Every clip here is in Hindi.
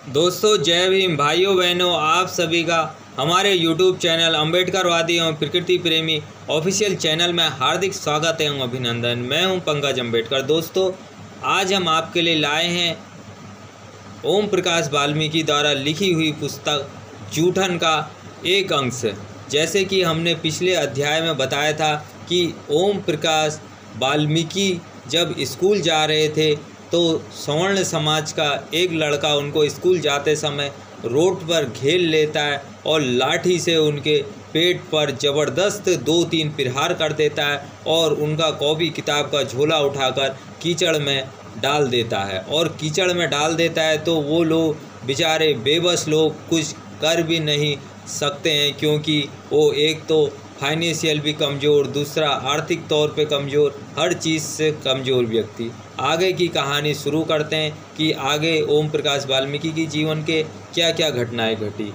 दोस्तों जय भीम भाइयों बहनों, आप सभी का हमारे YouTube चैनल अम्बेडकरवादी एवं प्रकृति प्रेमी ऑफिशियल चैनल में हार्दिक स्वागत एवं अभिनंदन। मैं हूं पंकज अम्बेडकर। दोस्तों आज हम आपके लिए लाए हैं ओम प्रकाश वाल्मीकि द्वारा लिखी हुई पुस्तक जूठन का एक अंश। जैसे कि हमने पिछले अध्याय में बताया था कि ओम प्रकाश वाल्मीकि जब स्कूल जा रहे थे तो सवर्ण समाज का एक लड़का उनको स्कूल जाते समय रोड पर घेर लेता है और लाठी से उनके पेट पर ज़बरदस्त 2-3 प्रहार कर देता है और उनका कॉपी किताब का झोला उठाकर कीचड़ में डाल देता है। और कीचड़ में डाल देता है तो वो लोग बेचारे बेबस लोग कुछ कर भी नहीं सकते हैं, क्योंकि वो एक तो फाइनेंशियल भी कमज़ोर, दूसरा आर्थिक तौर पे कमज़ोर, हर चीज़ से कमज़ोर व्यक्ति। आगे की कहानी शुरू करते हैं कि आगे ओम प्रकाश वाल्मीकि की जीवन के क्या क्या घटनाएं घटी।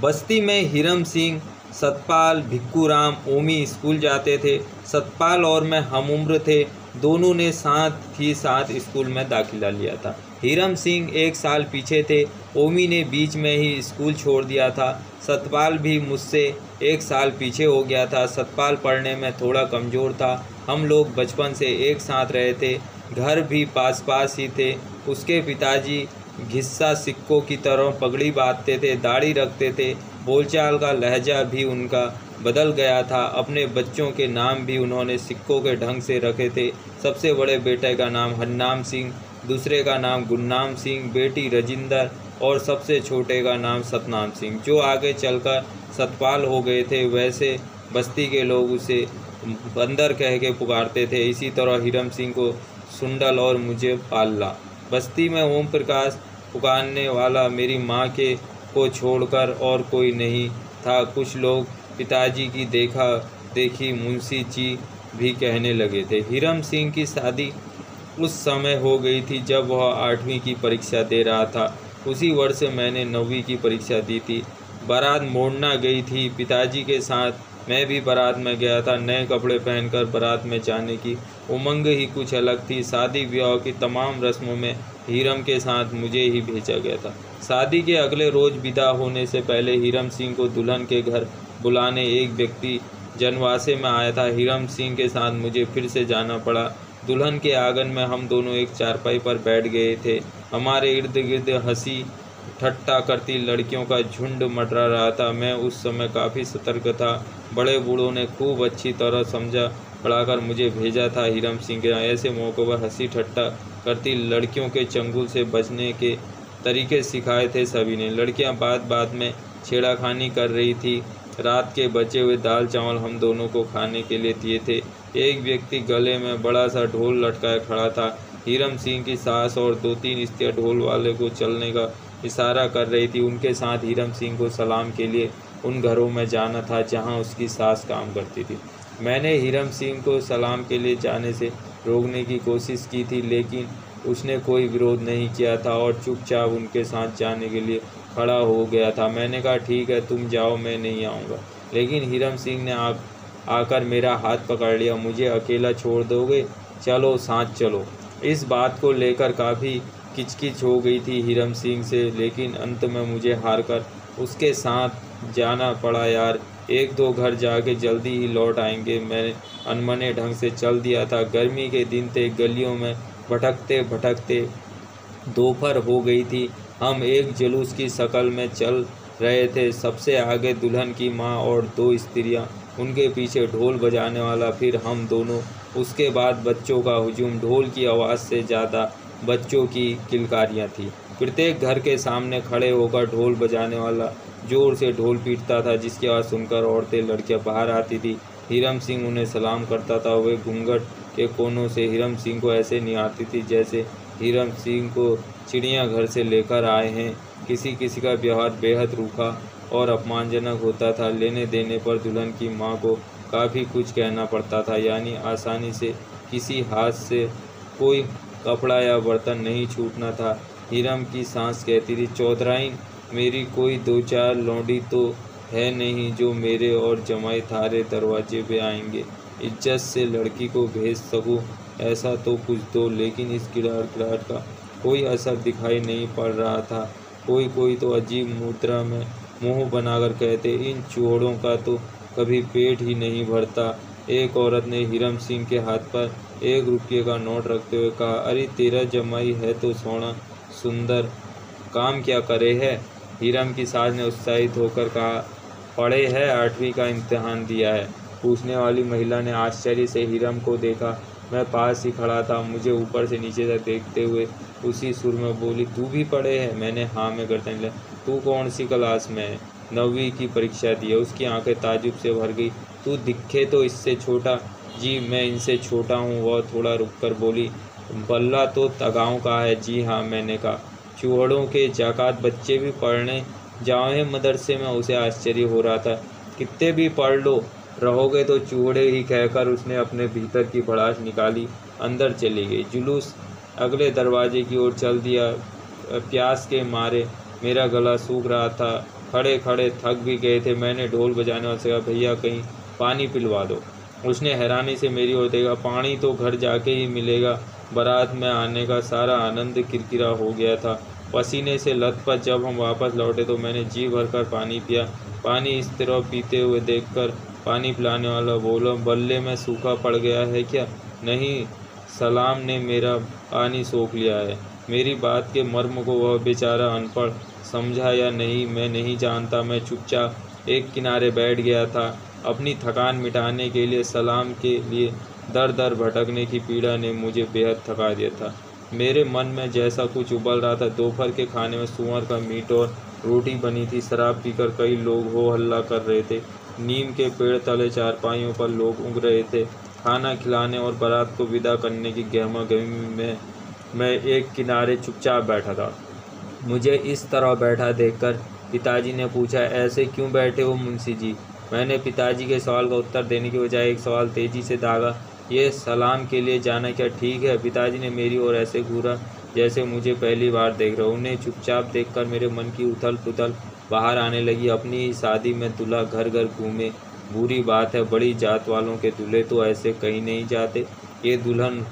बस्ती में हिरम सिंह, सतपाल, भिक्कूराम, ओमी स्कूल जाते थे। सतपाल और मैं हम उम्र थे, दोनों ने साथ ही साथ स्कूल में दाखिला लिया था। हिरम सिंह 1 साल पीछे थे, ओमी ने बीच में ही स्कूल छोड़ दिया था। सतपाल भी मुझसे 1 साल पीछे हो गया था। सतपाल पढ़ने में थोड़ा कमज़ोर था। हम लोग बचपन से एक साथ रहे थे, घर भी पास पास ही थे। उसके पिताजी घिस्सा सिक्कों की तरह पगड़ी बांधते थे, दाढ़ी रखते थे, बोलचाल का लहजा भी उनका बदल गया था। अपने बच्चों के नाम भी उन्होंने सिक्कों के ढंग से रखे थे। सबसे बड़े बेटे का नाम हन्नाम सिंह, दूसरे का नाम गुन्नाम सिंह, बेटी रजिंदर और सबसे छोटे का नाम सतनाम सिंह, जो आगे चलकर सतपाल हो गए थे। वैसे बस्ती के लोग उसे बंदर कह के पुकारते थे। इसी तरह हिरम सिंह को सुंडल और मुझे पाल्ला। बस्ती में ओम प्रकाश पुकारने वाला मेरी माँ के को छोड़कर और कोई नहीं था। कुछ लोग पिताजी की देखा देखी मुंशी जी भी कहने लगे थे। हिरम सिंह की शादी उस समय हो गई थी जब वह 8वीं की परीक्षा दे रहा था। उसी वर्ष मैंने 9वीं की परीक्षा दी थी। बारात मोड़ना गई थी पिताजी के साथ, मैं भी बारात में गया था। नए कपड़े पहनकर बारात में जाने की उमंग ही कुछ अलग थी। शादी ब्याह की तमाम रस्मों में हिरम के साथ मुझे ही भेजा गया था। शादी के अगले रोज़ विदा होने से पहले हिरम सिंह को दुल्हन के घर बुलाने एक व्यक्ति जनवासे में आया था। हिरम सिंह के साथ मुझे फिर से जाना पड़ा। दुल्हन के आंगन में हम दोनों एक चारपाई पर बैठ गए थे। हमारे इर्द गिर्द हंसी ठट्टा करती लड़कियों का झुंड मंडरा रहा था। मैं उस समय काफ़ी सतर्क था। बड़े बूढ़ों ने खूब अच्छी तरह समझा पढ़ाकर मुझे भेजा था हिरम सिंह के यहाँ। ऐसे मौक़ों पर हंसी ठट्टा करती लड़कियों के चंगुल से बचने के तरीके सिखाए थे सभी ने। लड़कियां बात बात में छेड़ाखानी कर रही थी। रात के बचे हुए दाल चावल हम दोनों को खाने के लिए दिए थे। एक व्यक्ति गले में बड़ा सा ढोल लटकाए खड़ा था। हिरम सिंह की सास और 2-3 स्त्रियां ढोल वाले को चलने का इशारा कर रही थी। उनके साथ हिरम सिंह को सलाम के लिए उन घरों में जाना था जहां उसकी सास काम करती थी। मैंने हिरम सिंह को सलाम के लिए जाने से रोकने की कोशिश की थी, लेकिन उसने कोई विरोध नहीं किया था और चुपचाप उनके साथ जाने के लिए खड़ा हो गया था। मैंने कहा ठीक है तुम जाओ, मैं नहीं आऊँगा। लेकिन हिरम सिंह ने आकर मेरा हाथ पकड़ लिया। मुझे अकेला छोड़ दोगे? चलो साथ चलो। इस बात को लेकर काफ़ी किचकिच हो गई थी हिरम सिंह से, लेकिन अंत में मुझे हारकर उसके साथ जाना पड़ा। यार 1-2 घर जाके जल्दी ही लौट आएंगे। मैंने अनमने ढंग से चल दिया था। गर्मी के दिन थे, गलियों में भटकते भटकते दोपहर हो गई थी। हम एक जुलूस की शक्ल में चल रहे थे। सबसे आगे दुल्हन की माँ और 2 स्त्रियां, उनके पीछे ढोल बजाने वाला, फिर हम दोनों, उसके बाद बच्चों का हुजूम। ढोल की आवाज़ से ज़्यादा बच्चों की किलकारियाँ थी। प्रत्येक घर के सामने खड़े होकर ढोल बजाने वाला ज़ोर से ढोल पीटता था, जिसकी आवाज़ सुनकर औरतें लड़कियां बाहर आती थी। हिरम सिंह उन्हें सलाम करता था। वे घूंघट के कोनों से हिरम सिंह को ऐसे निहारती थी जैसे हिरम सिंह को चिड़ियाघर से लेकर आए हैं। किसी किसी का व्यवहार बेहद रूखा और अपमानजनक होता था। लेने देने पर दुल्हन की माँ को काफ़ी कुछ कहना पड़ता था, यानी आसानी से किसी हाथ से कोई कपड़ा या बर्तन नहीं छूटना था। हिरम की सास कहती थी, चौधराइन मेरी कोई 2-4 लौंडी तो है नहीं जो मेरे और जमाई थारे दरवाजे पे आएंगे। इज्जत से लड़की को भेज सकूँ ऐसा तो कुछ दो। लेकिन इस गिड़ाट का कोई असर दिखाई नहीं पड़ रहा था। कोई कोई तो अजीब मुद्रा में मुंह बनाकर कहते, इन चूहोड़ों का तो कभी पेट ही नहीं भरता। एक औरत ने हीरम सिंह के हाथ पर 1 रुपये का नोट रखते हुए कहा, अरे तेरा जमाई है तो सोना सुंदर, काम क्या करे है? हीरम की सास ने उत्साहित होकर कहा, पढ़े है, 8वीं का इम्तिहान दिया है। पूछने वाली महिला ने आश्चर्य से हीरम को देखा। मैं पास ही खड़ा था, मुझे ऊपर से नीचे तक देखते हुए उसी सुर में बोली, तू भी पढ़े है? मैंने हाँ में गर्दन हिलाई। तू कौन सी क्लास में है? 9वीं की परीक्षा दी है। उसकी आंखें ताज्जुब से भर गई। तू दिखे तो इससे छोटा? जी मैं इनसे छोटा हूँ। वह थोड़ा रुककर बोली, बल्ला तो तगाँव का है। जी हाँ, मैंने कहा। चूहड़ों के जाकात बच्चे भी पढ़ने जाओ मदरसे में? उसे आश्चर्य हो रहा था। कितने भी पढ़ लो, रहोगे तो चूहड़े ही कहकर उसने अपने भीतर की भड़ास निकाली, अंदर चली गई। जुलूस अगले दरवाजे की ओर चल दिया। प्यास के मारे मेरा गला सूख रहा था, खड़े खड़े थक भी गए थे। मैंने ढोल बजाने वाले से कहा, भैया कहीं पानी पिलवा दो। उसने हैरानी से मेरी ओर देखा। पानी तो घर जाके ही मिलेगा। बारात में आने का सारा आनंद किरकिरा हो गया था। पसीने से लथपथ जब हम वापस लौटे तो मैंने जी भरकर पानी पिया। पानी इस तरह पीते हुए देखकर पानी पिलाने वाला बोला, बल्ले में सूखा पड़ गया है क्या? नहीं, सलाम ने मेरा पानी सोख लिया है। मेरी बात के मर्म को वह बेचारा अनपढ़ समझा या नहीं मैं नहीं जानता। मैं चुपचाप एक किनारे बैठ गया था। अपनी थकान मिटाने के लिए सलाम के लिए दर दर भटकने की पीड़ा ने मुझे बेहद थका दिया था। मेरे मन में जैसा कुछ उबल रहा था। दोपहर के खाने में सुअर का मीट और रोटी बनी थी। शराब पीकर कई लोग हो हल्ला कर रहे थे। नीम के पेड़ तले चारपाइयों पर लोग उग रहे थे। खाना खिलाने और बारात को विदा करने की गहमा गहमी में मैं एक किनारे चुपचाप बैठा था। मुझे इस तरह बैठा देखकर पिताजी ने पूछा, ऐसे क्यों बैठे हो मुंशी जी? मैंने पिताजी के सवाल का उत्तर देने की बजाय एक सवाल तेजी से दागा, ये सलाम के लिए जाना क्या ठीक है? पिताजी ने मेरी ओर ऐसे घूरा जैसे मुझे पहली बार देख रहा हूँ। उन्हें चुपचाप देखकर मेरे मन की उथल पुथल बाहर आने लगी। अपनी ही शादी में दूल्हा घर घर घूमे, बुरी बात है। बड़ी जात वालों के दूल्हे तो ऐसे कहीं नहीं जाते। ये दुल्हन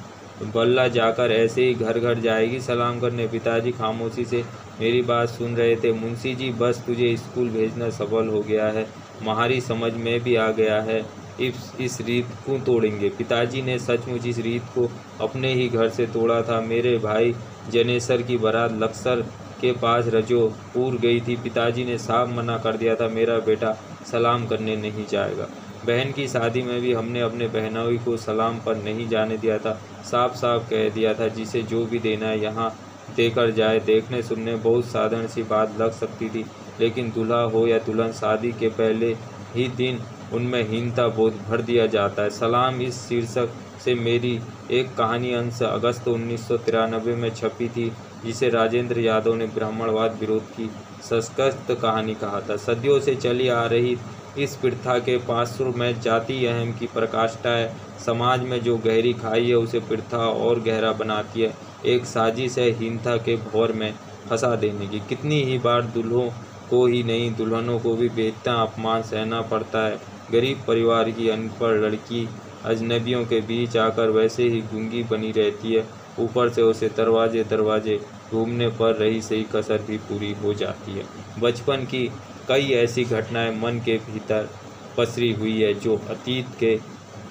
बल्ला जाकर ऐसे ही घर घर जाएगी सलाम करने। पिताजी खामोशी से मेरी बात सुन रहे थे। मुंशी जी, बस तुझे स्कूल भेजना सफल हो गया है, तुम्हारी समझ में भी आ गया है। इस रीत क्यों तोड़ेंगे? पिताजी ने सचमुच इस रीत को अपने ही घर से तोड़ा था। मेरे भाई जनेसर की बारात लक्सर के पास रजोपुर गई थी। पिताजी ने साफ मना कर दिया था, मेरा बेटा सलाम करने नहीं जाएगा। बहन की शादी में भी हमने अपने बहनोई को सलाम पर नहीं जाने दिया था। साफ साफ कह दिया था, जिसे जो भी देना है यहाँ देकर जाए। देखने सुनने बहुत साधारण सी बात लग सकती थी, लेकिन दूल्हा हो या दुल्हन, शादी के पहले ही दिन उनमें हीनता बोध भर दिया जाता है। सलाम इस शीर्षक से मेरी एक कहानी अंश अगस्त 1993 में छपी थी, जिसे राजेंद्र यादव ने ब्राह्मणवाद विरोध की सशक्त कहानी कहा था। सदियों से चली आ रही इस प्रथा के पार्श्व में जाति अहम की प्रकाष्ठा है। समाज में जो गहरी खाई है उसे प्रथा और गहरा बनाती है। एक साजिश है हीनता के भौर में फंसा देने की। कितनी ही बार दूल्हों को ही नहीं, दुल्हनों को भी बेइज्जती अपमान सहना पड़ता है। गरीब परिवार की अनपढ़ लड़की अजनबियों के बीच आकर वैसे ही गूंगी बनी रहती है। ऊपर से उसे दरवाजे दरवाजे घूमने पर रही सही कसर भी पूरी हो जाती है। बचपन की कई ऐसी घटनाएं मन के भीतर पसरी हुई है जो अतीत के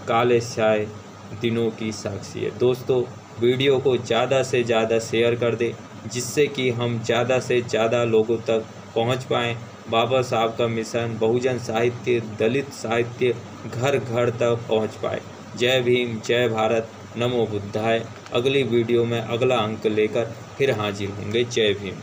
काले स्याह दिनों की साक्षी है। दोस्तों, वीडियो को ज़्यादा से ज़्यादा शेयर कर दें, जिससे कि हम ज़्यादा से ज़्यादा लोगों तक पहुंच पाएँ। बाबा साहब का मिशन बहुजन साहित्य, दलित साहित्य घर घर तक पहुंच पाए। जय भीम, जय भारत, नमो बुद्धाय। अगली वीडियो में अगला अंक लेकर फिर हाजिर होंगे। जय भीम।